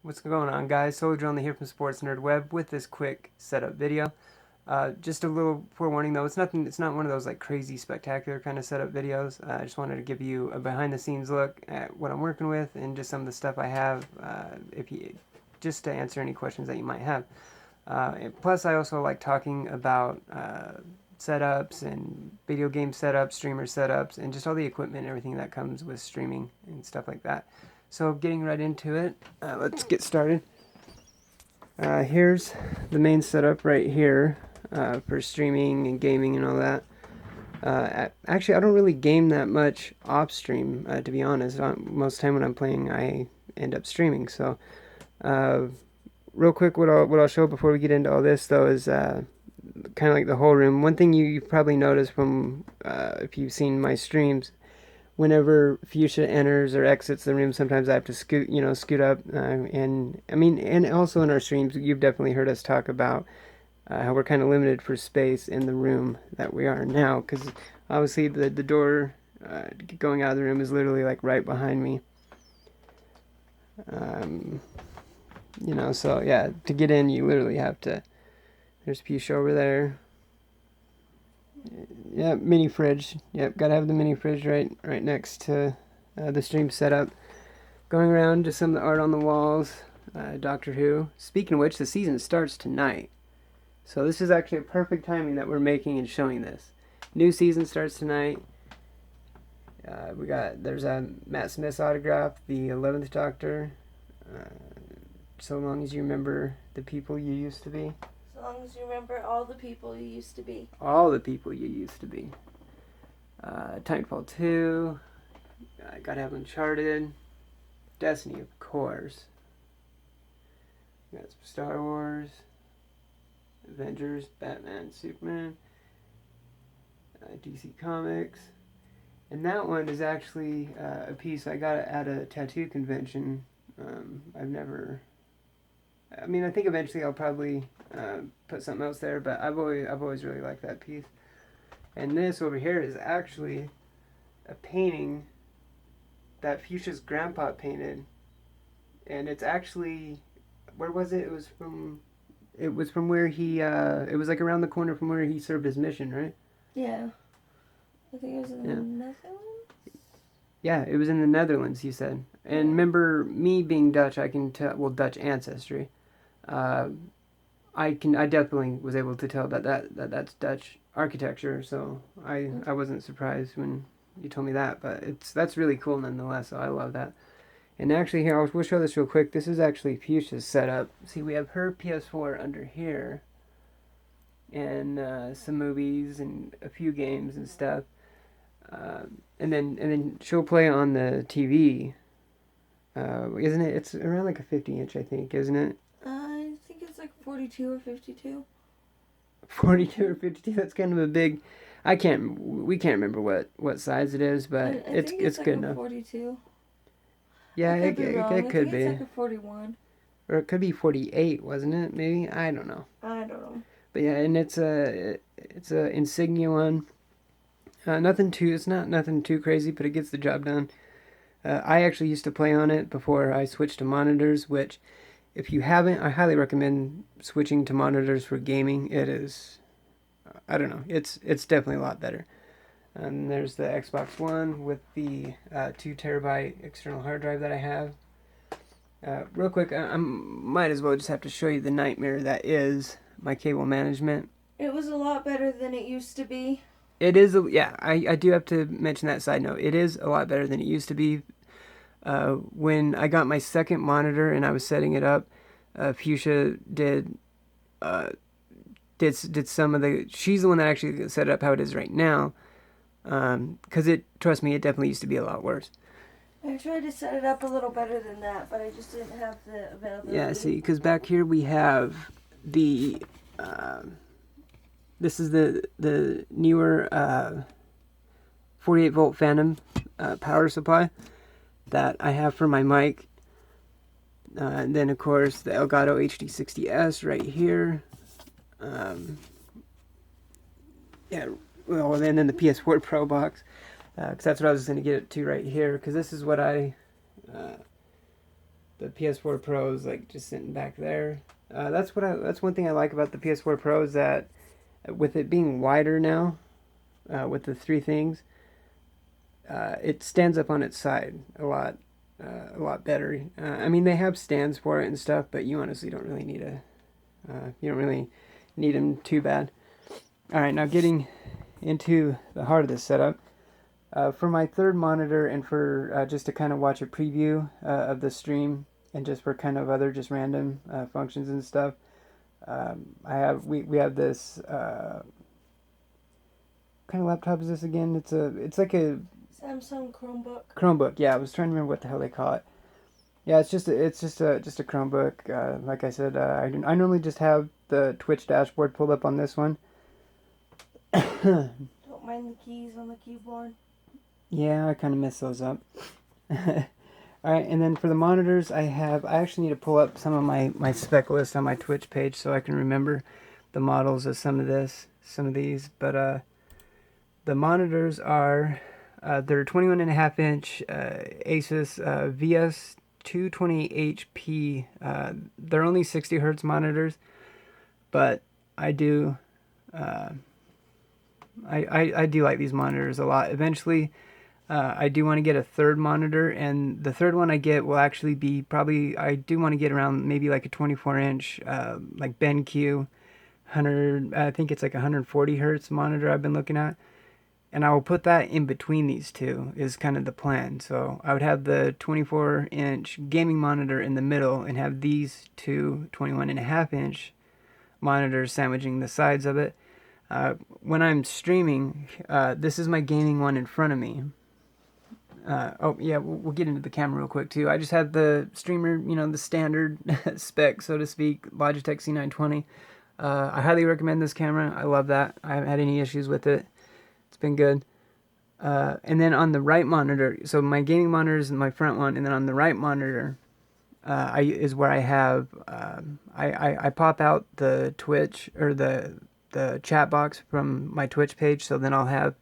What's going on, guys? Soldier Only here from Sports Nerd Web with this quick setup video. Just a little forewarning though, it's nothing. It's not one of those like crazy spectacular kind of setup videos. I just wanted to give you a behind-the-scenes look at what I'm working with and just some of the stuff I have. If you just to answer any questions that you might have. Plus, I also like talking about setups and video game setups, streamer setups, and just all the equipment and everything that comes with streaming and stuff like that. So, getting right into it, let's get started. Here's the main setup right here for streaming and gaming and all that. Actually, I don't really game that much off stream, to be honest. Most of the time when I'm playing, I end up streaming. So, uh, real quick, what I'll show before we get into all this though is kind of like the whole room. One thing you've probably noticed from if you've seen my streams, whenever Fuchsia enters or exits the room, sometimes I have to scoot up. And I mean, and also in our streams, you've definitely heard us talk about how we're kind of limited for space in the room that we are now, because obviously the door going out of the room is literally like right behind me. Um, so yeah, to get in, you literally have to. There's Fuchsia over there. Yeah, mini fridge. Yep, gotta have the mini fridge right next to the stream setup. Going around to some of the art on the walls. Doctor Who. Speaking of which, the season starts tonight. So this is actually a perfect timing that we're making and showing this. New season starts tonight. There's a Matt Smith's autograph, the 11th Doctor. Uh, so long as you remember the people you used to be. So long as you remember all the people you used to be. All the people you used to be. Titanfall 2. Gotta have Uncharted. Destiny, of course. Got Star Wars. Avengers, Batman, Superman. DC Comics. And that one is actually a piece I got at a tattoo convention. I've never. I mean, I think eventually I'll probably put something else there, but I've always really liked that piece. And this over here is actually a painting that Fuchsia's grandpa painted, and it's actually, where was it? It was from where he. It was like around the corner from where he served his mission, right? Yeah. I think it was in the Netherlands. Yeah, it was in the Netherlands, he said. And remember, me being Dutch, I can tell, well, Dutch ancestry. Uh, I definitely was able to tell that's Dutch architecture. So I wasn't surprised when you told me that. But that's really cool nonetheless. So I love that. And actually, here we'll show this real quick. This is actually Fuchsia's setup. See, we have her PS4 under here, and some movies and a few games and stuff. And then she'll play on the TV. Isn't it? It's around like a 50-inch, I think, isn't it? I think it's like 42 or 52. 42 or 52. That's kind of a big. We can't remember what size it is, but I think it's like good a enough. 42. Yeah, I could be wrong. it could I think be. it's like a 41. Or it could be 48, wasn't it? Maybe, I don't know. I don't know. But yeah, and it's a Insignia one. It's not nothing too crazy, but it gets the job done. I actually used to play on it before I switched to monitors, which, if you haven't, I highly recommend switching to monitors for gaming. It is, I don't know, it's definitely a lot better. And there's the Xbox One with the 2 terabyte external hard drive that I have. Real quick, I might as well just have to show you the nightmare that is my cable management. It was a lot better than it used to be. It is, yeah, I do have to mention that side note. It is a lot better than it used to be. When I got my second monitor and I was setting it up, Fuchsia uh, did some of the. She's the one that actually set it up how it is right now. Because trust me, it definitely used to be a lot worse. I tried to set it up a little better than that, but I just didn't have the availability. Yeah, see, because back here we have the. This is the newer 48 volt Phantom power supply that I have for my mic. And then of course the Elgato HD60S right here. Yeah, well, and then the PS4 Pro box, because that's what I was going to get it to right here. Because this is what the PS4 Pro is like just sitting back there. That's one thing I like about the PS4 Pro is that with it being wider now, with the three things, it stands up on its side a lot better. I mean, they have stands for it and stuff, but you honestly don't really need you don't really need them too bad. All right, now getting into the heart of this setup. For my third monitor and for just to kind of watch a preview of the stream and just for kind of other just random functions and stuff, we have this kind of laptop is this again? It's like a Samsung Chromebook. Chromebook. Yeah, I was trying to remember what the hell they call it. Yeah, it's just a Chromebook. Like I said, I normally just have the Twitch dashboard pulled up on this one. Don't mind the keys on the keyboard. Yeah, I kind of mess those up. All right, and then for the monitors, I actually need to pull up some of my spec list on my Twitch page so I can remember the models of some of these. But the monitors are they're 21.5 inch Asus VS 220HP. They're only 60 hertz monitors, but I do I do like these monitors a lot. Eventually, I do want to get a third monitor, and the third one I get will actually be probably, I do want to get around maybe like a 24 inch, like BenQ 100, I think it's like 140 hertz monitor I've been looking at. And I will put that in between these two is kind of the plan. So I would have the 24 inch gaming monitor in the middle and have these two 21.5 inch monitors sandwiching the sides of it. When I'm streaming, this is my gaming one in front of me. Oh yeah, we'll get into the camera real quick too. I just have the streamer, the standard spec, so to speak, Logitech C920. I highly recommend this camera. I love that. I haven't had any issues with it. It's been good. And then on the right monitor, so my gaming monitor is my front one, and then on the right monitor is where I have, I pop out the Twitch or the chat box from my Twitch page, so then I'll have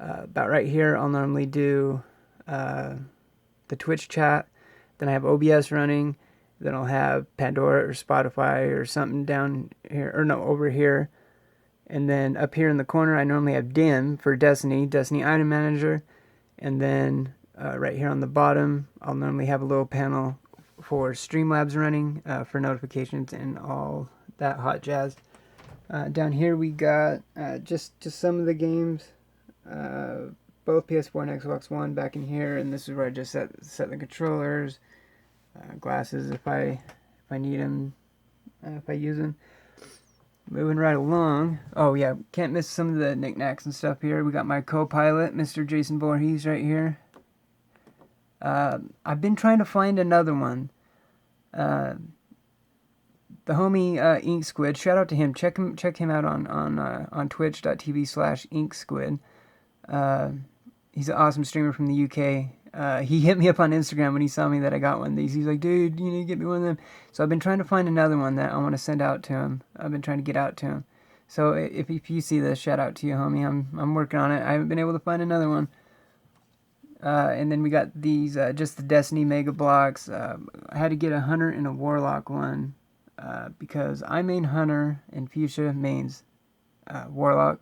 about right here, I'll normally do the Twitch chat, then I have OBS running, then I'll have Pandora or Spotify or something down here, or no, over here. And then up here in the corner, I normally have DIM for Destiny Item Manager. And then right here on the bottom, I'll normally have a little panel for Streamlabs running for notifications and all that hot jazz. Down here we got just some of the games, both PS4 and Xbox One back in here. And this is where I just set the controllers, glasses if I need them, if I use them. Moving right along. Oh yeah, can't miss some of the knickknacks and stuff here. We got my co-pilot, Mr. Jason Voorhees, right here. I've been trying to find another one. The homie Ink Squid, shout out to him. Check him out on twitch.tv/inksquid. He's an awesome streamer from the UK. He hit me up on Instagram when he saw me that I got one of these. He's like, dude, you need to get me one of them. So I've been trying to find another one that I want to send out to him. I've been trying to get out to him. So if you see this, shout out to you, homie. I'm working on it. I haven't been able to find another one. And then we got these, just the Destiny Mega Blocks. I had to get a Hunter and a Warlock one because I main Hunter and Fuchsia mains Warlock.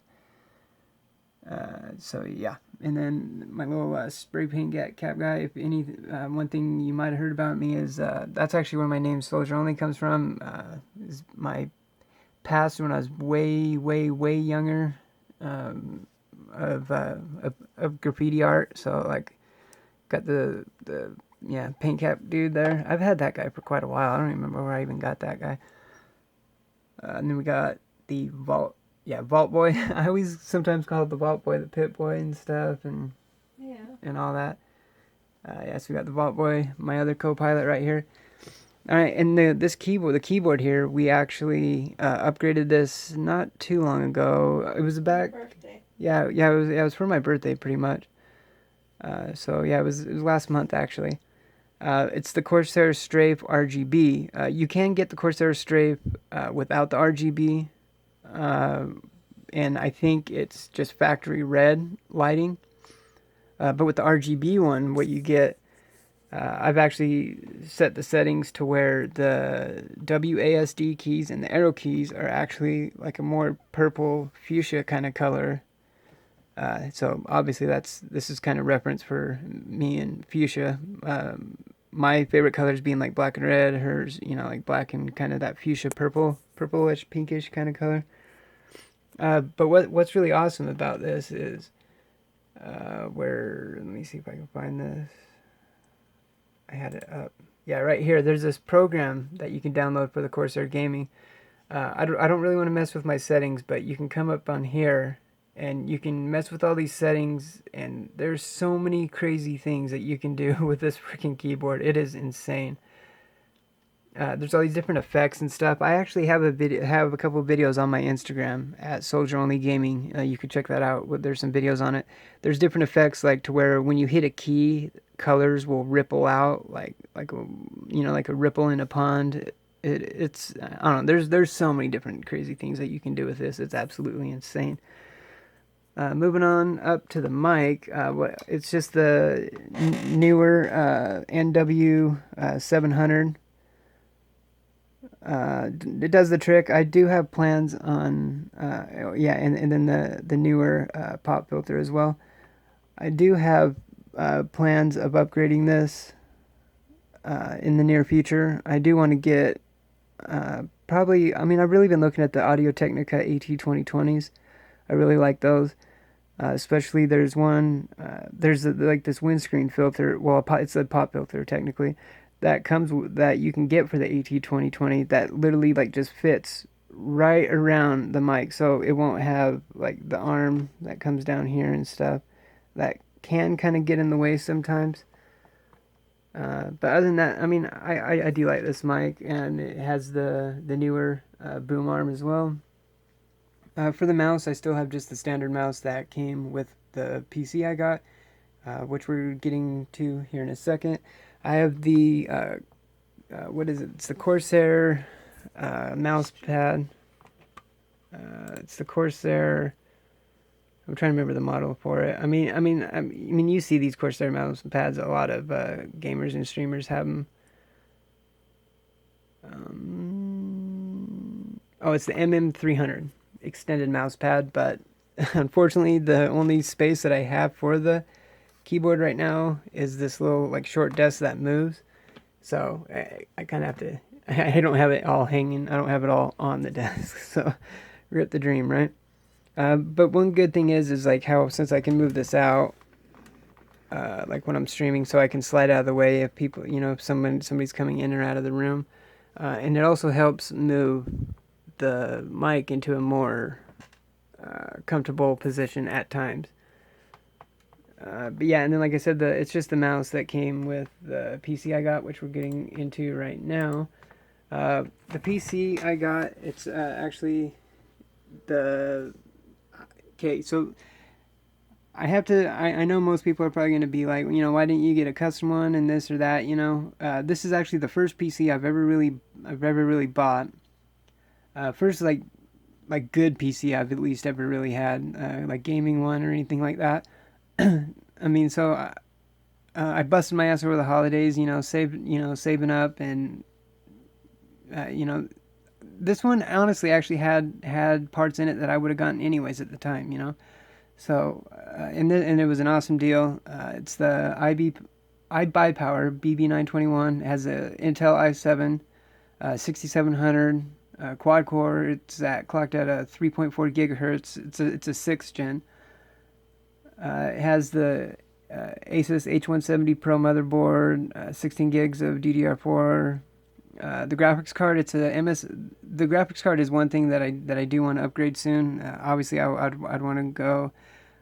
So yeah. And then my little spray paint cap guy. If any, one thing you might have heard about me is that's actually where my name Soldier Only comes from. Is my past when I was way younger of graffiti art. So like, got the paint cap dude there. I've had that guy for quite a while. I don't even remember where I even got that guy. And then we got the Vault Boy. I always sometimes call it the Vault Boy, the Pit Boy and stuff, and all that. So we got the Vault Boy, my other co-pilot right here. All right, and the keyboard here, we actually upgraded this not too long ago. It was back. Birthday. It was for my birthday, pretty much. So yeah, it was last month actually. It's the Corsair Strafe RGB. You can get the Corsair Strafe without the RGB. And I think it's just factory red lighting. But with the RGB one, what you get I've actually set the settings to where the WASD keys and the arrow keys are actually like a more purple fuchsia kind of color. So obviously this is kind of reference for me and fuchsia. My favorite colors being like black and red, hers, like black and kind of that fuchsia purplish, pinkish kind of color. But what's really awesome about this is let me see if I can find this. I had it up. Yeah, right here. There's this program that you can download for the Corsair Gaming. I don't really want to mess with my settings, but you can come up on here and you can mess with all these settings, and there's so many crazy things that you can do with this freaking keyboard. It is insane. There's all these different effects and stuff. I actually have a couple of videos on my Instagram at Soldier Only Gaming. You can check that out. There's some videos on it. There's different effects, like to where when you hit a key, colors will ripple out like a ripple in a pond. It's I don't know. There's so many different crazy things that you can do with this. It's absolutely insane. Moving on up to the mic, it's just the newer NW 700. It does the trick. I do have plans on, and then the newer pop filter as well. I do have plans of upgrading this in the near future. I do want to get probably. I mean, I've really been looking at the Audio Technica AT2020s. I really like those. Especially there's one. There's like this windscreen filter. Well, it's a pop filter technically. That you can get for the AT2020 that literally like just fits right around the mic, so it won't have like the arm that comes down here and stuff that can kind of get in the way sometimes. But other than that, I mean, I do like this mic, and it has the newer boom arm as well. For the mouse, I still have just the standard mouse that came with the PC I got, which we're getting to here in a second. I have the, what is it? It's the Corsair mouse pad. It's the Corsair. I'm trying to remember the model for it. I mean, you see these Corsair mouse pads. A lot of gamers and streamers have them. Oh, it's the MM300 extended mouse pad, but unfortunately, the only space that I have for the keyboard right now is this little like short desk that moves, so I kind of have to. I don't have it all hanging. I don't have it all on the desk. So rip the dream, right? But one good thing is like how since I can move this out, like when I'm streaming, so I can slide out of the way if people, if somebody's coming in or out of the room, and it also helps move the mic into a more comfortable position at times. But yeah, and then like I said, it's just the mouse that came with the PC I got, which we're getting into right now. The PC I got, it's actually the... Okay, so I have to... I know most people are probably going to be like, why didn't you get a custom one and this or that, This is actually the first PC I've ever really bought. First, like good PC I've at least ever really had, like gaming one or anything like that. I mean, so I busted my ass over the holidays, saving up, and this one honestly actually had parts in it that I would have gotten anyways at the time, So and it was an awesome deal. It's the iBuyPower BB921. It has a Intel i7 6700 quad core. It's clocked at a 3.4 gigahertz. It's a 6th gen. It has the Asus H170 Pro motherboard, 16 gigs of DDR4. The graphics card, it's a MS. The graphics card is one thing that I do want to upgrade soon. Obviously, I'd want to go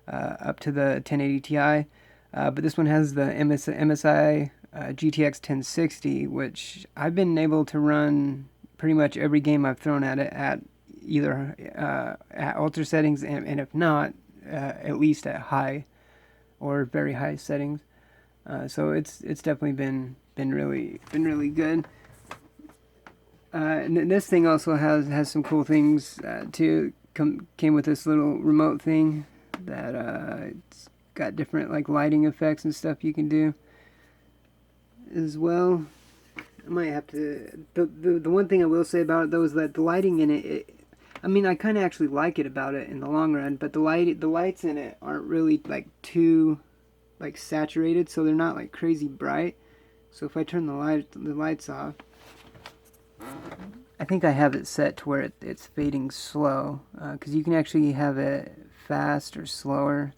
up to the 1080 Ti, but this one has the MSI GTX 1060, which I've been able to run pretty much every game I've thrown at it at either at ultra settings, and if not, at least at high or very high settings. So it's definitely been really good. And this thing also has some cool things too. Came with this little remote thing that it's got different like lighting effects and stuff you can do. as well. I might have to. The one thing I will say about it though is that the lighting in it, I mean, I kind of actually like it about it in the long run, but the lights in it aren't really like too like saturated, so they're not like crazy bright. So if I turn the lights off, I think I have it set to where it's fading slow, because you can actually have it fast or slower.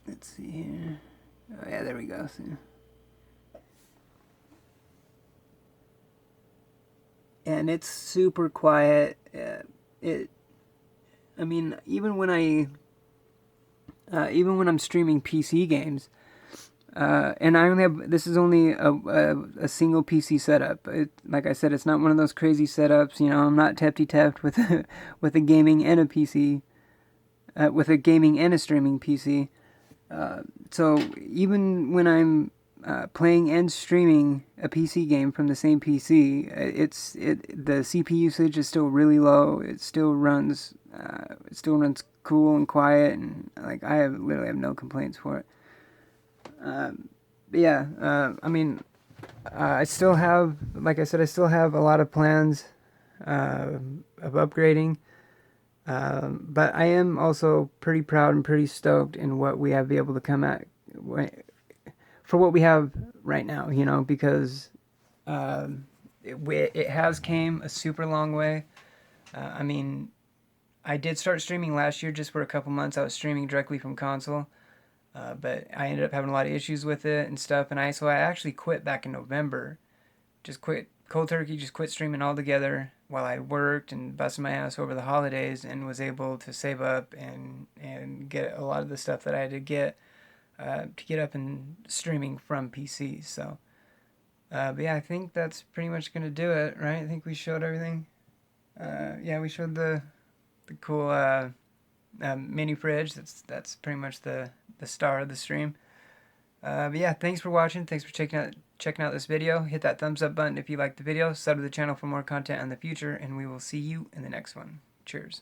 Let's see here. Oh yeah, there we go. See? And it's super quiet. I mean, even when I'm streaming PC games, and I only have, this is only a single PC setup. Like I said, it's not one of those crazy setups. You know, I'm not tefty-teft with with a gaming and a PC, with a gaming and a streaming PC. So even when I'm playing and streaming a PC game from the same PC, the CPU usage is still really low. It still runs cool and quiet, and like I literally have no complaints for it. But yeah, I mean, I still have, like I said, I still have a lot of plans of upgrading. But I am also pretty proud and pretty stoked in what we have been able to come at for what we have right now, you know, because it has came a super long way. I mean, I did start streaming last year just for a couple months. I was streaming directly from console, but I ended up having a lot of issues with it and stuff. And so I actually quit back in November. Just quit cold turkey, just quit streaming altogether while I worked and busted my ass over the holidays, and was able to save up and get a lot of the stuff that I had to get up and streaming from PC. So, but yeah, I think that's pretty much gonna do it, right? I think we showed everything. Yeah, we showed the cool mini fridge. That's pretty much the star of the stream. But yeah, thanks for watching. Thanks for checking out this video. Hit that thumbs up button if you liked the video. Sub to the channel for more content in the future, and we will see you in the next one. Cheers.